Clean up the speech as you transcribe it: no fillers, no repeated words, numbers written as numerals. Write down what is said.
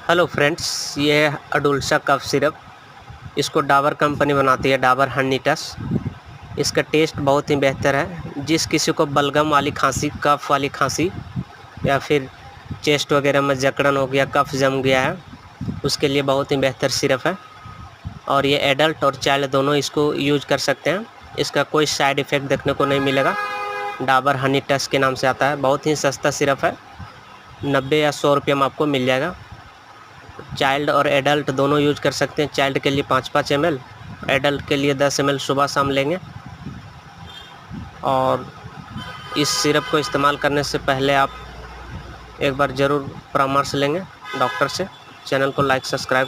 Hello friends, ये है अडुल्सा cough syrup. इसको डाबर कंपनी बनाती है, डाबर हनीटस। इसका टेस्ट बहुत ही बेहतर है। जिस किसी को बलगम वाली खांसी, कफ वाली खांसी या फिर चेस्ट वगैरह में जकड़न हो गया, कफ जम गया है, उसके लिए बहुत ही बेहतर सिरप है। और ये एडल्ट और चाइल्ड दोनों इसको यूज कर सकते हैं। इसका कोई साइड इफ़ेक्ट देखने को नहीं मिलेगा। डाबर हनीटस के नाम से आता है। बहुत ही सस्ता सिरप है, 90 या 100 रुपये में आपको मिल जाएगा। चाइल्ड और एडल्ट दोनों यूज कर सकते हैं। चाइल्ड के लिए 5-5 ml, एडल्ट के लिए 10 ml सुबह शाम लेंगे। और इस सिरप को इस्तेमाल करने से पहले आप एक बार ज़रूर परामर्श लेंगे डॉक्टर से। चैनल को लाइक सब्सक्राइब